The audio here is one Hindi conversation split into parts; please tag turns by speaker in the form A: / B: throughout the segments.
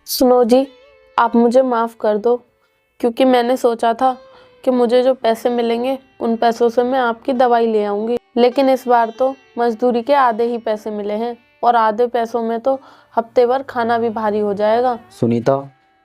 A: सुनो जी, आप मुझे माफ़ कर दो क्योंकि मैंने सोचा था कि मुझे जो पैसे मिलेंगे उन पैसों से मैं आपकी दवाई ले आऊँगी, लेकिन इस बार तो मजदूरी के आधे ही पैसे मिले हैं और आधे पैसों में तो हफ्ते भर खाना भी भारी हो जाएगा।
B: सुनीता,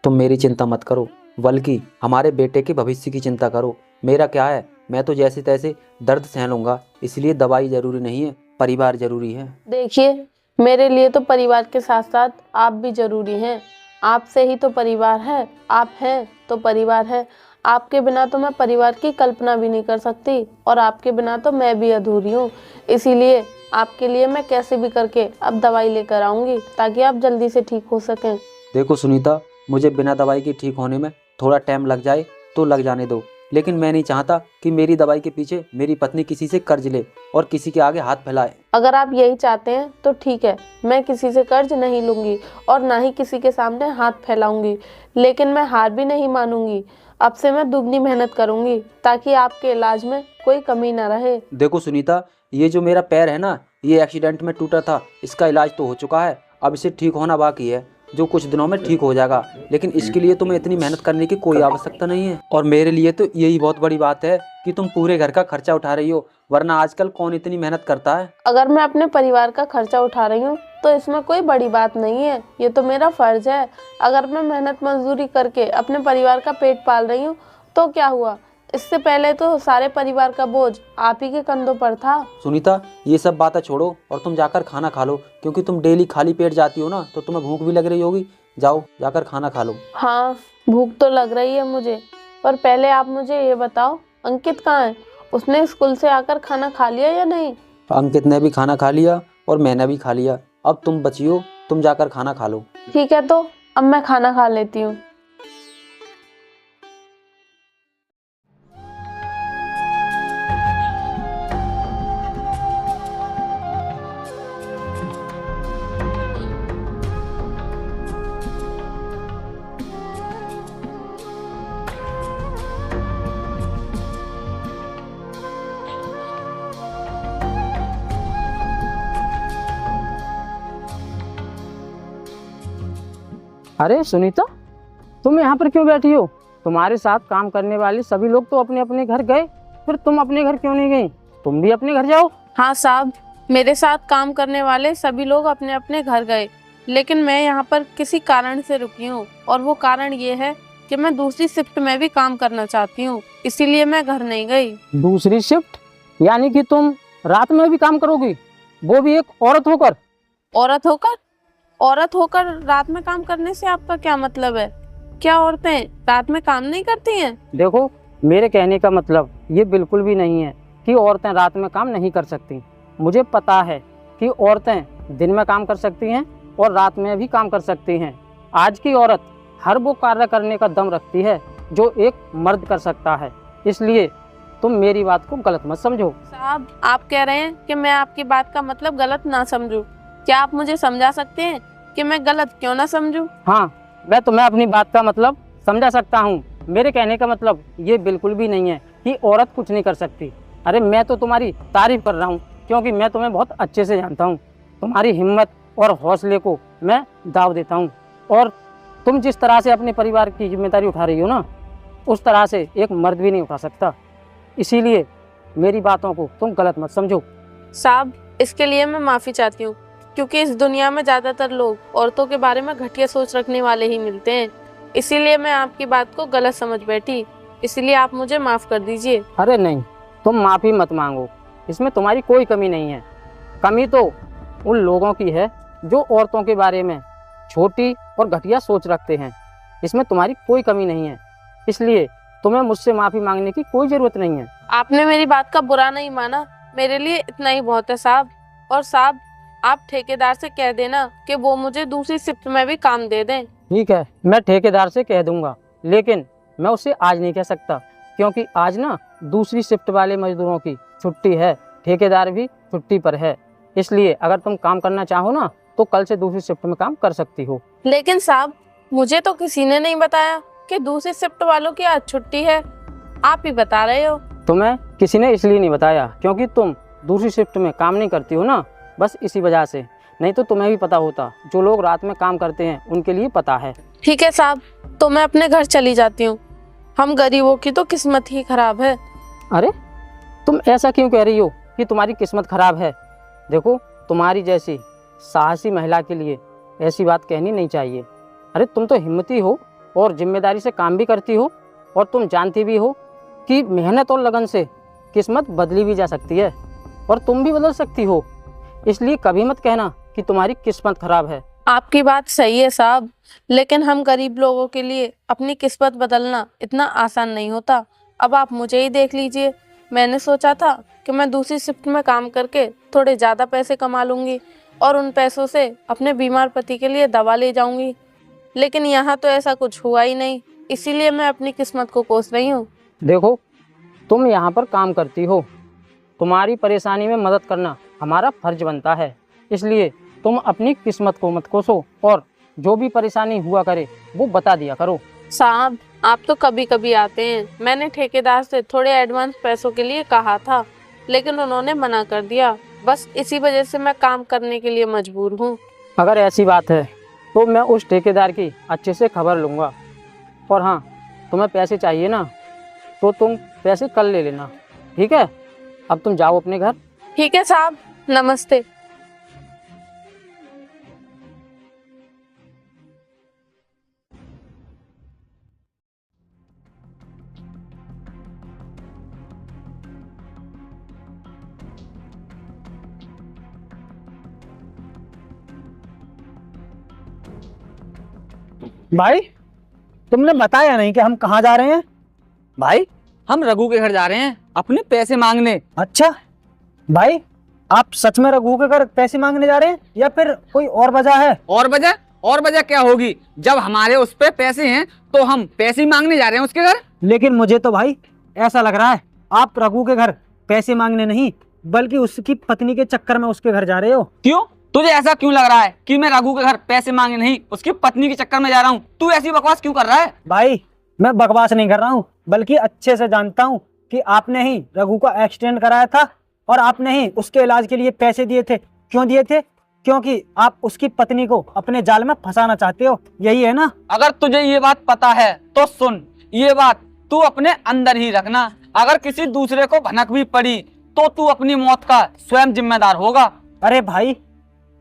B: तुम मेरी चिंता मत करो, बल्कि हमारे बेटे के भविष्य की चिंता करो। मेरा क्या है, मैं तो जैसे तैसे दर्द सह लूँगा। इसलिए दवाई ज़रूरी नहीं है, परिवार ज़रूरी है।
A: देखिए, मेरे लिए तो परिवार के साथ साथ आप भी ज़रूरी हैं। आपसे ही तो परिवार है, आप हैं तो परिवार है। आपके बिना तो मैं परिवार की कल्पना भी नहीं कर सकती और आपके बिना तो मैं भी अधूरी हूँ। इसीलिए आपके लिए मैं कैसे भी करके अब दवाई लेकर आऊँगी ताकि आप जल्दी से ठीक हो सकें।
B: देखो सुनीता, मुझे बिना दवाई के ठीक होने में थोड़ा टाइम लग जाए तो लग जाने दो, लेकिन मैं नहीं चाहता कि मेरी दवाई के पीछे मेरी पत्नी किसी से कर्ज ले और किसी के आगे हाथ फैलाए।
A: अगर आप यही चाहते हैं तो ठीक है, मैं किसी से कर्ज नहीं लूँगी और ना ही किसी के सामने हाथ फैलाऊंगी, लेकिन मैं हार भी नहीं मानूंगी। अब से मैं दुगनी मेहनत करूंगी ताकि आपके इलाज में कोई कमी ना रहे।
B: देखो सुनीता, ये जो मेरा पैर है ना, ये एक्सीडेंट में टूटा था। इसका इलाज तो हो चुका है, अब इसे ठीक होना बाकी है, जो कुछ दिनों में ठीक हो जाएगा। लेकिन इसके लिए तुम्हें इतनी मेहनत करने की कोई आवश्यकता नहीं है। और मेरे लिए तो यही बहुत बड़ी बात है कि तुम पूरे घर का खर्चा उठा रही हो, वरना आजकल कौन इतनी मेहनत करता है।
A: अगर मैं अपने परिवार का खर्चा उठा रही हूँ तो इसमें कोई बड़ी बात नहीं है, ये तो मेरा फर्ज है। अगर मैं मेहनत मजदूरी करके अपने परिवार का पेट पाल रही हूँ तो क्या हुआ, इससे पहले तो सारे परिवार का बोझ आप ही के कंधों पर था।
B: सुनीता, ये सब बातें छोड़ो और तुम जाकर खाना खा लो, क्योंकि तुम डेली खाली पेट जाती हो ना, तो तुम्हें भूख भी लग रही होगी। जाओ, जाकर खाना खा लो।
A: हाँ, भूख तो लग रही है मुझे, पर पहले आप मुझे ये बताओ, अंकित कहाँ है? उसने स्कूल से आकर खाना खा लिया या नहीं?
B: अंकित ने भी खाना खा लिया और मैंने भी खा लिया। अब तुम बची हो, तुम जाकर खाना खा लो।
A: ठीक है, तो अब मैं खाना खा लेती हूँ।
C: अरे सुनीता, तुम यहाँ पर क्यों बैठी हो? तुम्हारे साथ काम करने वाले सभी लोग तो अपने अपने घर गए, फिर तुम अपने घर क्यों नहीं गई? तुम भी अपने घर जाओ।
A: हाँ साहब, मेरे साथ काम करने वाले सभी लोग अपने अपने घर गए, लेकिन मैं यहाँ पर किसी कारण से रुकी हूँ और वो कारण ये है कि मैं दूसरी शिफ्ट में भी काम करना चाहती हूँ, इसीलिए मैं घर नहीं गई।
C: दूसरी शिफ्ट? यानी कि तुम रात में भी काम करोगी, वो भी एक औरत होकर?
A: औरत होकर? औरत होकर रात में काम करने से आपका क्या मतलब है? क्या औरतें रात में काम नहीं करती हैं?
C: देखो, मेरे कहने का मतलब ये बिल्कुल भी नहीं है कि औरतें रात में काम नहीं कर सकती। मुझे पता है कि औरतें दिन में काम कर सकती हैं और रात में भी काम कर सकती हैं। आज की औरत हर वो कार्य करने का दम रखती है जो एक मर्द कर सकता है, इसलिए तुम मेरी बात को गलत मत समझो।
A: साहब, आप कह रहे हैं कि मैं आपकी बात का मतलब गलत ना समझूं। क्या आप मुझे समझा सकते हैं कि मैं गलत क्यों ना समझूं?
C: हाँ, मैं तुम्हें अपनी बात का मतलब समझा सकता हूँ। मेरे कहने का मतलब ये बिल्कुल भी नहीं है कि औरत कुछ नहीं कर सकती। अरे मैं तो तुम्हारी तारीफ कर रहा हूँ, क्योंकि मैं तुम्हें बहुत अच्छे से जानता हूँ। तुम्हारी हिम्मत और हौसले को मैं दाव देता हूँ, और तुम जिस तरह से अपने परिवार की जिम्मेदारी उठा रही हो ना, उस तरह से एक मर्द भी नहीं उठा सकता। इसीलिए मेरी बातों को तुम गलत मत समझो।
A: साहब, इसके लिए मैं माफ़ी चाहती हूँ, क्योंकि इस दुनिया में ज़्यादातर लोग औरतों के बारे में घटिया सोच रखने वाले ही मिलते हैं, इसीलिए मैं आपकी बात को गलत समझ बैठी। इसलिए आप मुझे माफ़ कर दीजिए।
C: अरे नहीं, तुम माफ़ी मत मांगो, इसमें तुम्हारी कोई कमी नहीं है। कमी तो उन लोगों की है जो औरतों के बारे में छोटी और घटिया सोच रखते हैं। इसमें तुम्हारी कोई कमी नहीं है, इसलिए तुम्हें मुझसे माफ़ी मांगने की कोई ज़रूरत नहीं है।
A: आपने मेरी बात का बुरा नहीं माना, मेरे लिए इतना ही बहुत है साहब। और साहब, आप ठेकेदार से कह देना कि वो मुझे दूसरी शिफ्ट में भी काम दे दें।
C: ठीक है, मैं ठेकेदार से कह दूंगा, लेकिन मैं उसे आज नहीं कह सकता, क्योंकि आज ना दूसरी शिफ्ट वाले मजदूरों की छुट्टी है, ठेकेदार भी छुट्टी पर है। इसलिए अगर तुम काम करना चाहो ना, तो कल से दूसरी शिफ्ट में काम कर सकती हो।
A: लेकिन साहब, मुझे तो किसी ने नहीं बताया कि दूसरी शिफ्ट वालों की आज छुट्टी है, आप ही बता रहे हो।
C: तुम्हें किसी ने इसलिए नहीं बताया क्योंकि तुम दूसरी शिफ्ट में काम नहीं करती हो ना, बस इसी वजह से। नहीं तो तुम्हें भी पता होता, जो लोग रात में काम करते हैं उनके लिए पता है।
A: ठीक है साहब, तो मैं अपने घर चली जाती हूँ। हम गरीबों की तो किस्मत ही खराब है।
C: अरे तुम ऐसा क्यों कह रही हो कि तुम्हारी किस्मत खराब है? देखो, तुम्हारी जैसी साहसी महिला के लिए ऐसी बात कहनी नहीं चाहिए। अरे तुम तो हिम्मती हो और जिम्मेदारी से काम भी करती हो, और तुम जानती भी हो कि मेहनत और लगन से किस्मत बदली भी जा सकती है और तुम भी बदल सकती हो। इसलिए कभी मत कहना कि तुम्हारी किस्मत खराब है।
A: आपकी बात सही है साहब, लेकिन हम गरीब लोगों के लिए अपनी किस्मत बदलना इतना आसान नहीं होता। अब आप मुझे ही देख लीजिए, मैंने सोचा था कि मैं दूसरी शिफ्ट में काम करके थोड़े ज़्यादा पैसे कमा लूँगी और उन पैसों से अपने बीमार पति के लिए दवा ले जाऊँगी, लेकिन यहाँ तो ऐसा कुछ हुआ ही नहीं। इसीलिए मैं अपनी किस्मत को कोस रही हूँ।
C: देखो, तुम यहाँ पर काम करती हो, तुम्हारी परेशानी में मदद करना हमारा फर्ज बनता है। इसलिए तुम अपनी किस्मत को मत कोसो और जो भी परेशानी हुआ करे वो बता दिया करो।
A: साहब, आप तो कभी कभी आते हैं। मैंने ठेकेदार से थोड़े एडवांस पैसों के लिए कहा था, लेकिन उन्होंने मना कर दिया। बस इसी वजह से मैं काम करने के लिए मजबूर हूँ।
C: अगर ऐसी बात है तो मैं उस ठेकेदार की अच्छे से खबर लूँगा। और हाँ, तुम्हें पैसे चाहिए ना, तो तुम पैसे कल ले लेना, ठीक है? अब तुम जाओ अपने घर।
A: ठीक है साहब, नमस्ते।
D: भाई, तुमने बताया नहीं कि हम कहाँ जा रहे हैं।
E: भाई, हम रघु के घर जा रहे हैं अपने पैसे मांगने।
D: अच्छा भाई, आप सच में रघु के घर पैसे मांगने जा रहे हैं या फिर कोई और वजह है?
E: और वजह? और वजह क्या होगी? जब हमारे उस पे पैसे हैं तो हम पैसे ही मांगने जा रहे हैं उसके घर।
D: लेकिन मुझे तो भाई ऐसा लग रहा है आप रघु के घर पैसे मांगने नहीं बल्कि उसकी पत्नी के चक्कर में उसके घर जा रहे हो।
E: क्यों? तुझे ऐसा क्यों लग रहा है कि मैं रघु के घर पैसे मांगने नहीं उसकी पत्नी के चक्कर में जा रहा हूँ? तू ऐसी बकवास क्यों कर रहा है?
D: भाई, मैं बकवास नहीं कर रहा हूँ, बल्कि अच्छे से जानता हूँ कि आपने ही रघु का एक्सीडेंट कराया था और आपने ही उसके इलाज के लिए पैसे दिए थे। क्यों दिए थे? क्योंकि आप उसकी पत्नी को अपने जाल में फंसाना चाहते हो, यही है ना?
E: अगर तुझे ये बात पता है तो सुन, ये बात तू अपने अंदर ही रखना। अगर किसी दूसरे को भनक भी पड़ी तो तू अपनी मौत का स्वयं जिम्मेदार होगा।
D: अरे भाई,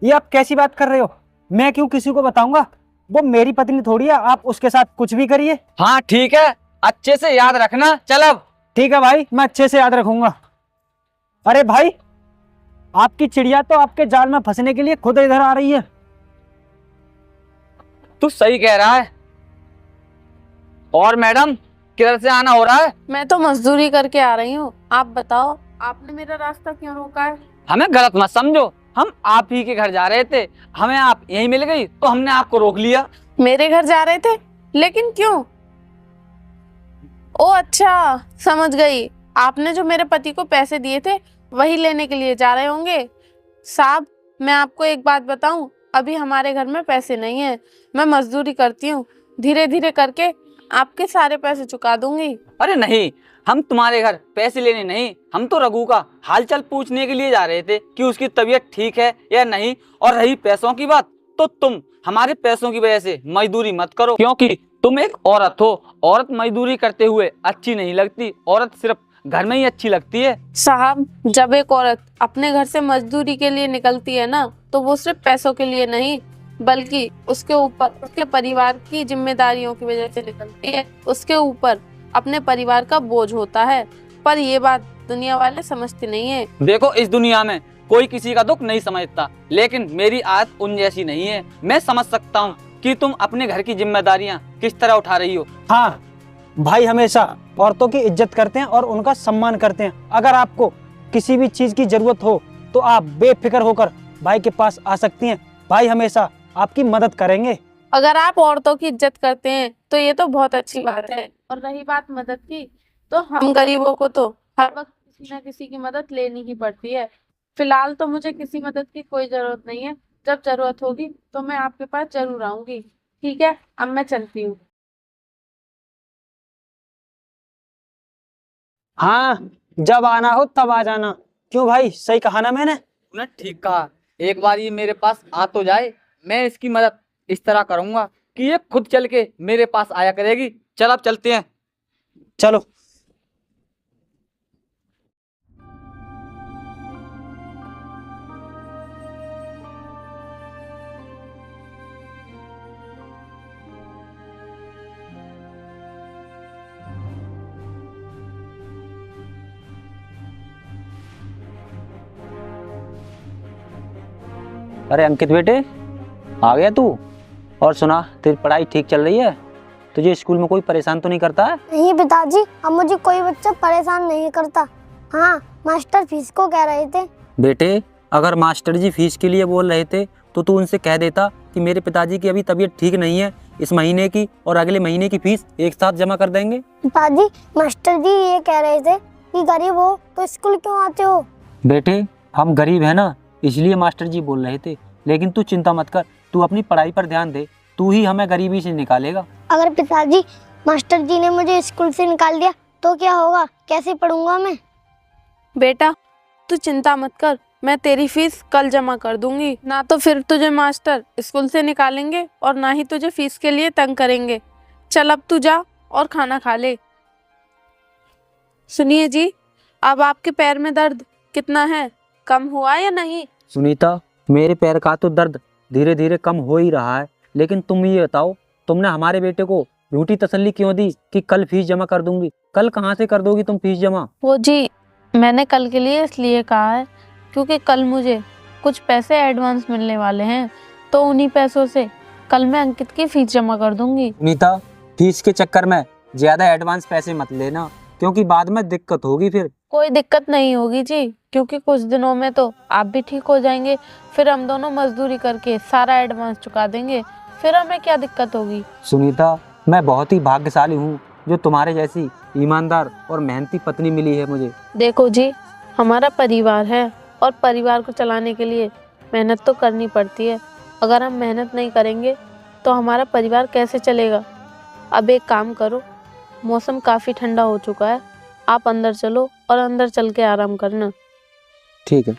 D: ये आप कैसी बात कर रहे हो? मैं क्यों किसी को बताऊंगा? वो मेरी पत्नी थोड़ी है, आप उसके साथ कुछ भी करिए।
E: हाँ ठीक है, अच्छे से याद रखना। चल अब।
D: ठीक है भाई, मैं अच्छे से याद रखूंगा। अरे भाई, आपकी चिड़िया तो आपके जाल में फंसने के लिए खुद इधर आ रही है।
E: तू सही कह रहा है। और मैडम, किधर से आना हो रहा है?
A: मैं तो मजदूरी करके आ रही हूँ। आप बताओ, आपने मेरा रास्ता क्यों रोका है?
E: हमें गलत मत समझो, हम आप ही के घर जा रहे थे, हमें आप यहीं मिल गई तो हमने आपको रोक लिया।
A: मेरे घर जा रहे थे, लेकिन क्यों? ओ अच्छा, समझ गई। आपने जो मेरे पति को पैसे दिए थे वही लेने के लिए जा रहे होंगे। साहब, मैं आपको एक बात बताऊं, अभी हमारे घर में पैसे नहीं है। मैं मजदूरी करती हूँ, धीरे धीरे करके आपके सारे पैसे चुका दूंगी।
E: अरे नहीं, हम तुम्हारे घर पैसे लेने नहीं, हम तो रघु का हालचाल पूछने के लिए जा रहे थे कि उसकी तबीयत ठीक है या नहीं। और रही पैसों की बात, तो तुम हमारे पैसों की वजह से मजदूरी मत करो, क्योंकि तुम एक औरत हो। औरत मजदूरी करते हुए अच्छी नहीं लगती, औरत सिर्फ घर में ही अच्छी लगती है।
A: साहब, जब एक औरत अपने घर से मजदूरी के लिए निकलती है ना, तो वो सिर्फ पैसों के लिए नहीं, बल्कि उसके ऊपर उसके परिवार की जिम्मेदारियों की वजह से निकलती है। उसके ऊपर अपने परिवार का बोझ होता है, पर ये बात दुनिया वाले समझते नहीं है।
E: देखो, इस दुनिया में कोई किसी का दुख नहीं समझता, लेकिन मेरी आदत उन जैसी नहीं है। मैं समझ सकता हूँ कि तुम अपने घर की जिम्मेदारियां किस तरह उठा रही हो।
D: हाँ, भाई हमेशा औरतों की इज्जत करते हैं और उनका सम्मान करते हैं। अगर आपको किसी भी चीज की जरूरत हो तो आप बेफिक्र होकर भाई के पास आ सकती हैं। भाई हमेशा आपकी मदद करेंगे।
A: अगर आप औरतों की इज्जत करते हैं तो ये तो बहुत अच्छी बात है। और रही बात मदद की, तो हम गरीबों को तो हर वक्त किसी न किसी की मदद लेनी ही पड़ती है। फिलहाल तो मुझे किसी मदद की कोई जरूरत नहीं है। जब जरूरत होगी तो मैं आपके पास जरूर आऊंगी। ठीक है, अब मैं चलती हूँ।
D: हाँ, जब आना हो तब आ जाना। क्यों भाई, सही कहा ना मैंने?
E: तूने ठीक कहा। एक बार ये मेरे पास आ तो जाए, मैं इसकी मदद इस तरह करूंगा कि ये खुद चल के मेरे पास आया करेगी। चल अब चलते हैं।
D: चलो।
B: अरे अंकित बेटे, आ गया तू? और सुना, तेरी पढ़ाई ठीक चल रही है? तुझे स्कूल में कोई परेशान तो नहीं करता है?
F: नहीं पिताजी, अब मुझे कोई बच्चा परेशान नहीं करता। हाँ, मास्टर फीस को कह रहे थे।
B: बेटे, अगर मास्टर जी फीस के लिए बोल रहे थे तो तू उनसे कह देता कि मेरे पिताजी की अभी तबीयत ठीक नहीं है, इस महीने की और अगले महीने की फीस एक साथ जमा कर देंगे।
F: पिताजी, मास्टर जी ये कह रहे थे कि गरीब हो तो स्कूल क्यों आते हो।
B: बेटे, हम गरीब है ना, इसलिए मास्टर जी बोल रहे थे, लेकिन तू चिंता मत कर, तू अपनी पढ़ाई पर ध्यान दे, तू ही हमें गरीबी से निकालेगा।
F: अगर पिताजी मास्टर जी ने मुझे स्कूल से निकाल दिया तो क्या होगा, कैसे पढ़ूंगा मैं।
A: बेटा तू चिंता मत कर, मैं तेरी फीस कल जमा कर दूंगी। ना तो फिर तुझे मास्टर स्कूल से निकालेंगे और ना ही तुझे फीस के लिए तंग करेंगे। चल अब तू जा और खाना खा ले। सुनिए जी, अब आपके पैर में दर्द कितना है, कम हुआ या नहीं?
B: सुनीता, मेरे पैर का तो दर्द धीरे धीरे कम हो ही रहा है, लेकिन तुम ये बताओ, तुमने हमारे बेटे को झूठी तसल्ली क्यों दी कि कल फीस जमा कर दूंगी? कल कहाँ से कर दोगी तुम फीस जमा?
A: वो जी, मैंने कल के लिए इसलिए कहा है क्योंकि कल मुझे कुछ पैसे एडवांस मिलने वाले हैं, तो उन्हीं पैसों से कल मैं अंकित की फीस जमा कर दूंगी।
B: सुनीता, फीस के चक्कर में ज्यादा एडवांस पैसे मत लेना, क्योंकि बाद में दिक्कत होगी फिर।
A: कोई दिक्कत नहीं होगी जी, क्योंकि कुछ दिनों में तो आप भी ठीक हो जाएंगे, फिर हम दोनों मजदूरी करके सारा एडवांस चुका देंगे, फिर हमें क्या दिक्कत होगी।
B: सुनीता, मैं बहुत ही भाग्यशाली हूँ जो तुम्हारे जैसी ईमानदार और मेहनती पत्नी मिली है मुझे।
A: देखो जी, हमारा परिवार है और परिवार को चलाने के लिए मेहनत तो करनी पड़ती है। अगर हम मेहनत नहीं करेंगे तो हमारा परिवार कैसे चलेगा। अब एक काम करो, मौसम काफ़ी ठंडा हो चुका है, आप अंदर चलो और अंदर चल के आराम करना।
B: ठीक है।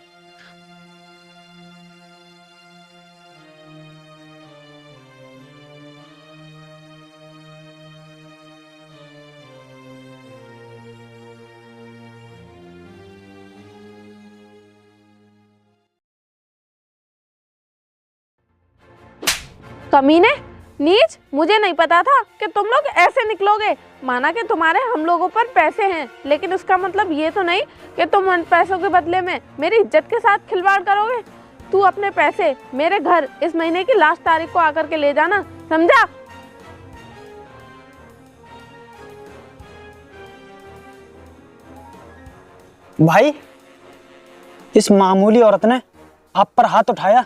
A: कमीने, नीच, मुझे नहीं पता था कि तुम लोग ऐसे निकलोगे। माना कि तुम्हारे हम लोगों पर पैसे हैं, लेकिन उसका मतलब ये तो नहीं कि तुम उन पैसों के बदले में मेरी इज्जत के साथ खिलवाड़ करोगे। तू अपने पैसे मेरे घर इस महीने की लास्ट तारीख को आकर के ले जाना, समझा?
D: भाई, इस मामूली औरत ने आप पर हाथ उठाया,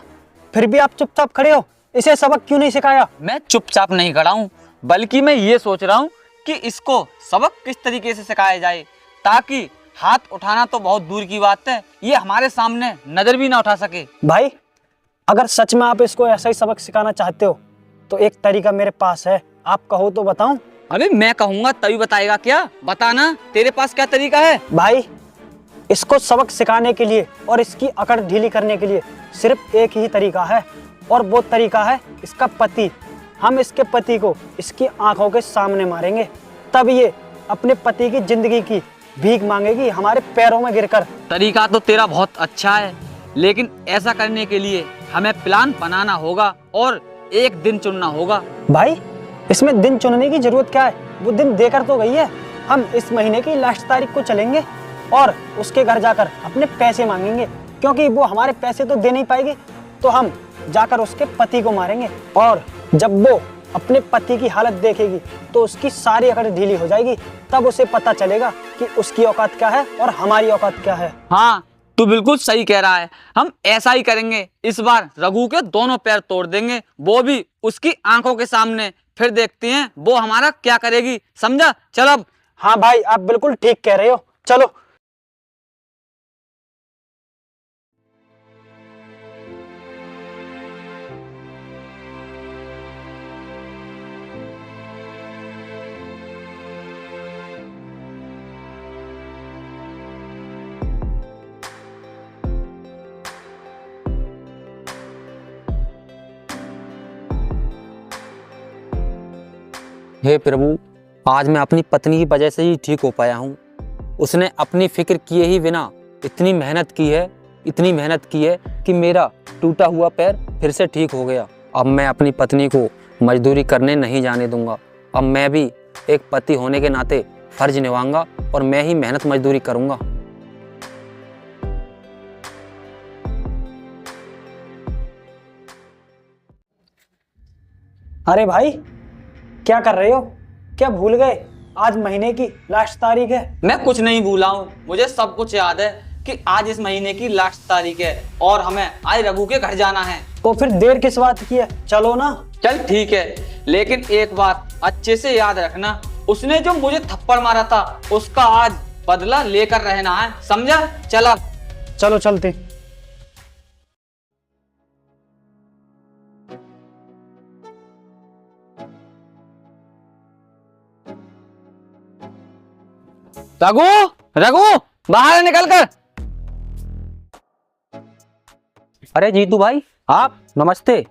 D: फिर भी आप चुपचाप खड़े हो। इसे सबक क्यों नहीं सिखाया?
E: मैं चुपचाप नहीं खड़ा हूँ, बल्कि मैं ये सोच रहा हूँ कि इसको सबक किस तरीके से सिखाया जाए, ताकि हाथ उठाना तो बहुत दूर की बात है, ये हमारे सामने नजर भी ना उठा सके।
D: भाई, अगर सच में आप इसको ऐसा ही सबक सिखाना चाहते हो तो एक तरीका मेरे पास है, आप कहो तो बताऊं?
E: अबे मैं कहूँगा तभी बताएगा क्या? बताना, तेरे पास क्या तरीका है?
D: भाई, इसको सबक सिखाने के लिए और इसकी अकड़ ढीली करने के लिए सिर्फ एक ही तरीका है, और वो तरीका है इसका पति। हम इसके पति को इसकी आंखों के सामने मारेंगे, तब ये अपने पति की जिंदगी की भीख मांगेगी हमारे पैरों में गिरकर।
E: तरीका तो तेरा बहुत अच्छा है, लेकिन ऐसा करने के लिए हमें प्लान बनाना होगा और एक दिन चुनना होगा।
D: भाई, इसमें दिन चुनने की जरूरत क्या है? वो दिन देकर तो गई है। हम इस महीने की लास्ट तारीख को चलेंगे और उसके घर जाकर अपने पैसे मांगेंगे, क्योंकि वो हमारे पैसे तो दे नहीं पाएगी, तो हम जाकर उसके पति को मारेंगे, और जब वो अपने पति की हालत देखेगी तो उसकी सारी अकड़ ढीली हो जाएगी। तब उसे पता चलेगा कि उसकी औकात क्या है और हमारी औकात क्या है।
E: हाँ, तू बिल्कुल सही कह रहा है, हम ऐसा ही करेंगे। इस बार रघु के दोनों पैर तोड़ देंगे, वो भी उसकी आंखों के सामने, फिर देखते हैं वो हमारा क्या करेगी, समझा? चल अब।
D: हाँ भाई, आप बिल्कुल ठीक कह रहे हो, चलो।
B: हे प्रभु, आज मैं अपनी पत्नी की वजह से ही ठीक हो पाया हूँ। उसने अपनी फिक्र किए ही बिना इतनी मेहनत की है कि मेरा टूटा हुआ पैर फिर से ठीक हो गया। अब मैं अपनी पत्नी को मजदूरी करने नहीं जाने दूंगा। अब मैं भी एक पति होने के नाते फर्ज निभाऊंगा और मैं ही मेहनत मजदूरी करूंगा।
D: अरे भाई, क्या कर रहे हो? क्या भूल गए आज महीने की लास्ट तारीख है?
E: मैं कुछ नहीं भूला हूँ, मुझे सब कुछ याद है कि आज इस महीने की लास्ट तारीख है और हमें आज रघु के घर जाना है।
D: तो फिर देर किस बात की है, चलो ना।
E: चल ठीक है, लेकिन एक बात अच्छे से याद रखना, उसने जो मुझे थप्पड़ मारा था उसका आज बदला लेकर रहना है, समझा? चल अब
D: चलो चलते।
E: रघु, रघु बाहर निकल कर।
B: अरे जीतू भाई, आप नमस्ते,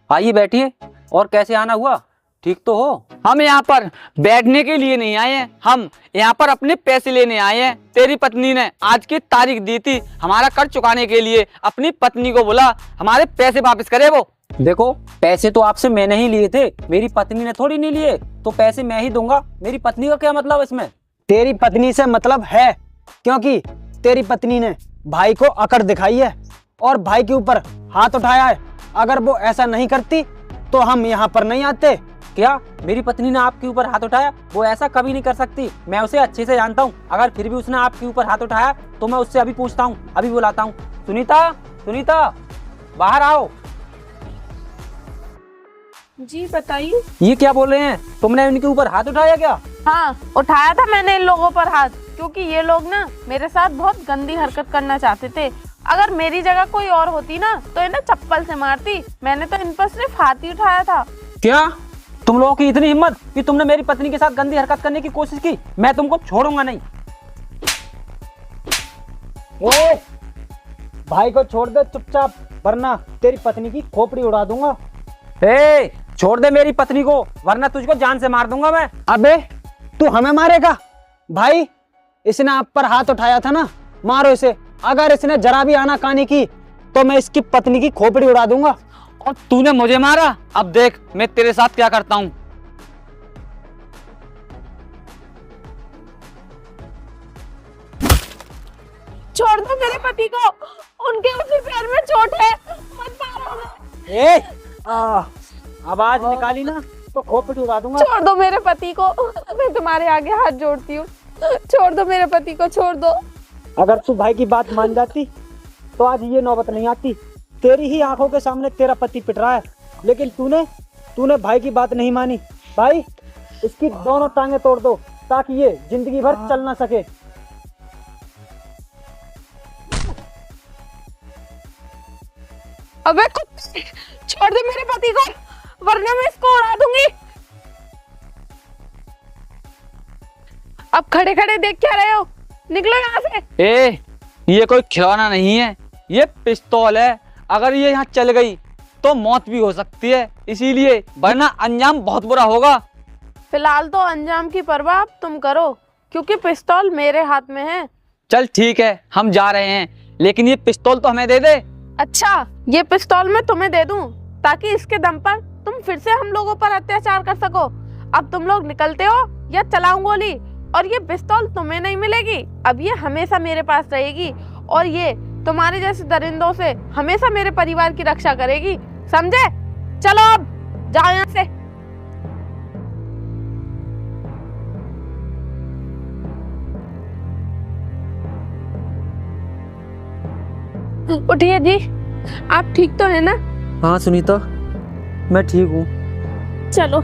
B: आइए बैठिए। और कैसे आना हुआ, ठीक तो हो?
E: हम यहाँ पर बैठने के लिए नहीं आए हैं, हम यहाँ पर अपने पैसे लेने आए हैं। तेरी पत्नी ने आज की तारीख दी थी हमारा कर्ज चुकाने के लिए। अपनी पत्नी को बोला हमारे पैसे वापस करे वो।
B: देखो, पैसे तो आपसे मैंने ही लिए थे, मेरी पत्नी ने थोड़ी नहीं लिए, तो पैसे मैं ही दूंगा। मेरी पत्नी का क्या मतलब इसमें?
D: तेरी पत्नी से मतलब है, क्योंकि तेरी पत्नी ने भाई को अकड़ दिखाई है और भाई के ऊपर हाथ उठाया है। अगर वो ऐसा नहीं करती तो हम यहाँ पर नहीं आते।
B: क्या मेरी पत्नी ने आपके ऊपर हाथ उठाया? वो ऐसा कभी नहीं कर सकती, मैं उसे अच्छे से जानता हूँ। अगर फिर भी उसने आपके ऊपर हाथ उठाया तो मैं उससे अभी पूछता हूँ, अभी बुलाता हूँ। सुनीता, सुनीता बाहर आओ।
A: जी बताइए।
B: ये क्या बोल रहे हैं, तुमने उनके ऊपर हाथ उठाया क्या?
A: हाँ, उठाया था मैंने इन लोगों पर हाथ, क्योंकि ये लोग ना मेरे साथ बहुत गंदी हरकत करना चाहते थे। अगर मेरी जगह कोई और होती ना तो इन्हें चप्पल से मारती। मैंने तो इन पर सिर्फ हाथ ही उठाया था।
B: क्या तुम लोगों की इतनी हिम्मत कि तुमने मेरी पत्नी के साथ गंदी हरकत करने की कोशिश की? मैं तुमको छोड़ूंगा नहीं।
D: ओ, भाई को छोड़ दे चुपचाप, वरना तेरी पत्नी की खोपड़ी उड़ा दूंगा।
B: ए, छोड़ दे मेरी पत्नी को, वरना तुझको जान से मार दूंगा मैं।
D: अबे तू हमें मारेगा? भाई, इसने आप पर हाथ उठाया था ना, मारो इसे। अगर इसने जरा भी आनाकानी की तो मैं इसकी पत्नी की खोपड़ी उड़ा दूंगा।
E: और तूने मुझे मारा, अब देख मैं तेरे साथ क्या करता हूँ।
A: छोड़ दो मेरे पति को, उनके उसी पैर में चोट है, मत मारो।
D: ए, आवाज निकाली ना तो खोपड़ी उड़ा दूंगा।
A: छोड़ दो मेरे पति को, मैं तुम्हारे आगे हाथ जोड़ती हूँ। छोड़ दो मेरे पति को, छोड़ दो।
D: अगर तू भाई की बात मान जाती तो आज ये नौबत नहीं आती। तेरी ही आंखों के सामने तेरा पति पिट रहा है, लेकिन तूने भाई की बात नहीं मानी। भाई, इसकी दोनों टांगे तोड़ दो ताकि ये जिंदगी भर चल ना सके।
A: अबे छोड़ दे मेरे पति को, वरना मैं इसको उड़ा दूंगी। अब खड़े खड़े देख क्या रहे हो, निकलो यहाँ से।
E: ए, ये कोई खिलौना नहीं है, ये पिस्तौल है। अगर ये यहाँ चल गई तो मौत भी हो सकती है, इसीलिए, वरना अंजाम बहुत बुरा होगा।
A: फिलहाल तो अंजाम की परवाह अब तुम करो, क्योंकि पिस्तौल मेरे हाथ में है।
E: चल ठीक है, हम जा रहे हैं, लेकिन ये पिस्तौल तो हमें दे दे।
A: अच्छा, ये पिस्तौल मैं तुम्हें दे दूं ताकि इसके दम पर तुम फिर से हम लोगों पर अत्याचार कर सको। अब तुम लोग निकलते हो या चलाऊं गोली? और ये पिस्तौल तुम्हें नहीं मिलेगी, अब ये हमेशा मेरे पास रहेगी और ये तुम्हारे जैसे दरिंदों से हमेशा मेरे परिवार की रक्षा करेगी, समझे? चलो अब जाओ यहाँ से। उठिए जी, आप ठीक तो है ना?
B: हाँ सुनीता, मैं ठीक हूँ।
A: चलो।